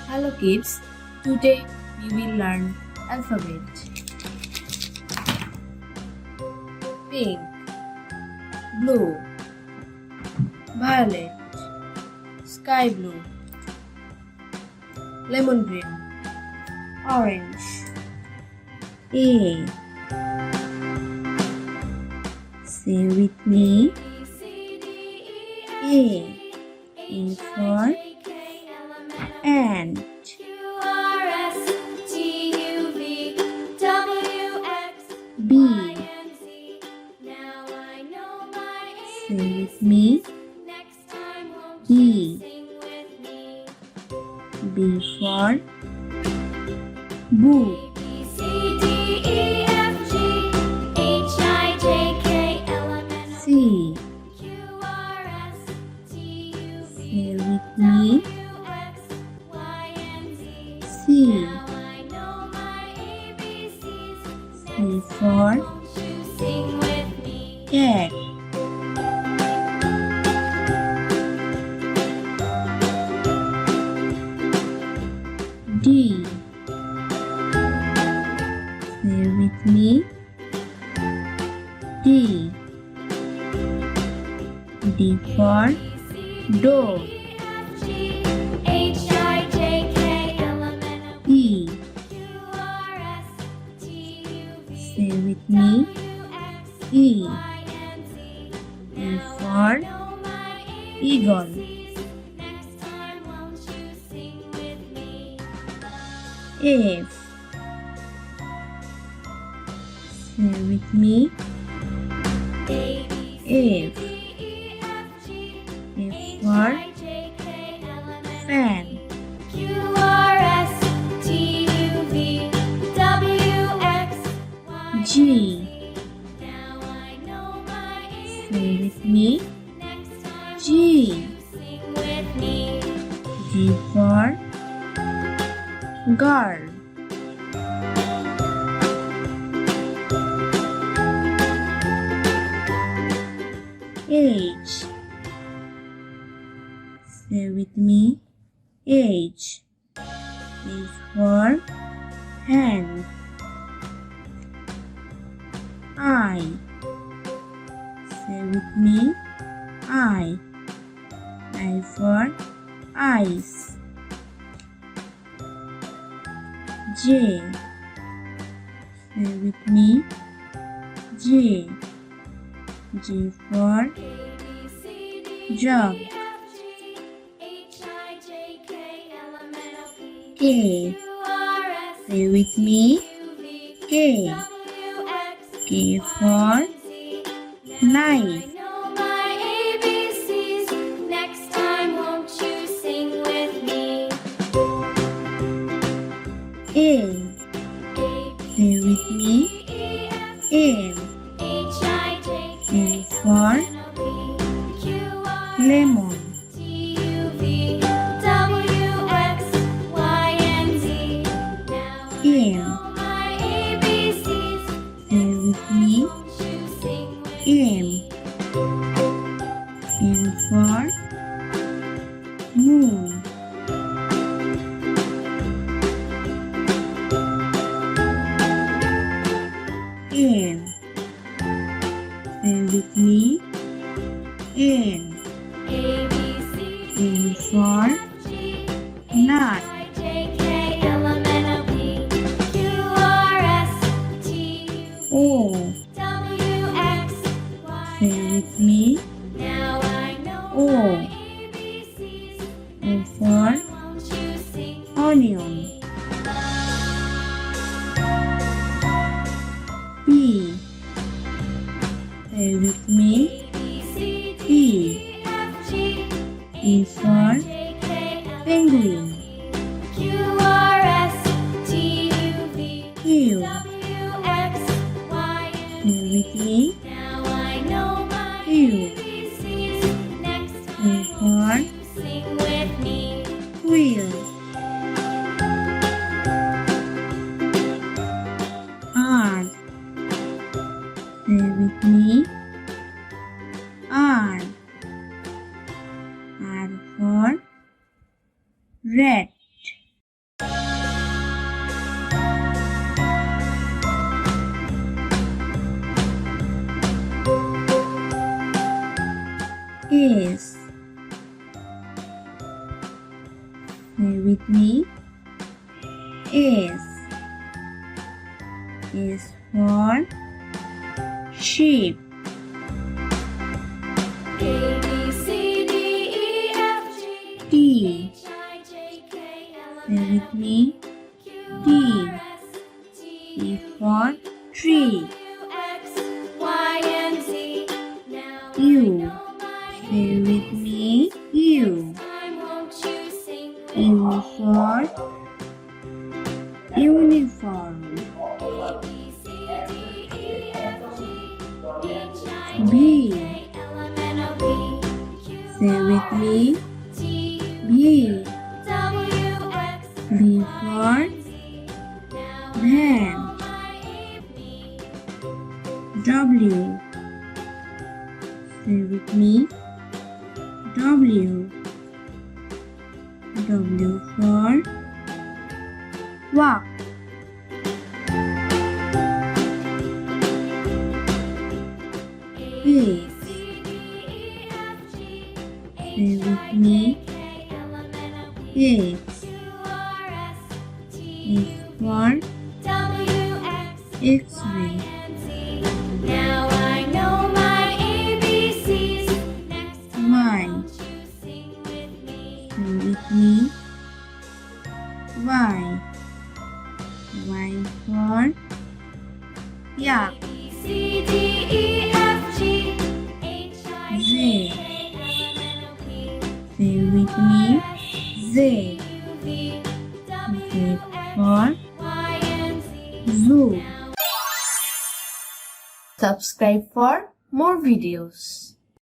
Hello kids, today we will learn alphabet. Pink, blue, violet, sky blue, lemon green, orange. A. Say with me. A is for ant. B. Say with me. B. B for book. C. Say with me. C. C for cat. D. Say with me. D. D for dog. E. Say with me. E. E for eagle. F. Say with me. F. F for fan. G. Say with me. G. G for girl. H. Say with me. H. H for hand. I. Say with me. I. I for eyes. J. Say with me. J. J for jug. K. Say with me. K. K for knife. M. Say with me. M. M for lemon. M. Say with me. M. M for moon. N. Say with me. N. N for nut. O. Say with me. O. O for onion. P. Say with me. P. P for penguin. Q. Say with me. Q. Q for wheel. R. Say with me. S. Say with me. S. S for sheep. A, B, C, D, E, F, G, T. H, I, J, K, L, Say M, with me. Q, T. R, S, T, T for tree. U, X, Y, and Z. Now I U. know my Say with me. U. time, won't you sing with U for uniform. A, B, C, D, E, F, G, H, I, B. J, K, L, M, N, O, P, Q, Say with me. T, B. W, X, B Y, for and Z. Now I van. know my evening. W. Say with me. W. W for walk. A. Say with me. X. X for X-ray. Now I know my ABCs. Next time, Y. won't you sing with me? Say with me. Y. Y for yak. A, B, C, D, E, F, G, H, I, Z. J, K, L, M, N, O, P, Say with me. Z. U, V, Z W, for X, Y, and Z. zoo. Now Subscribe for more videos.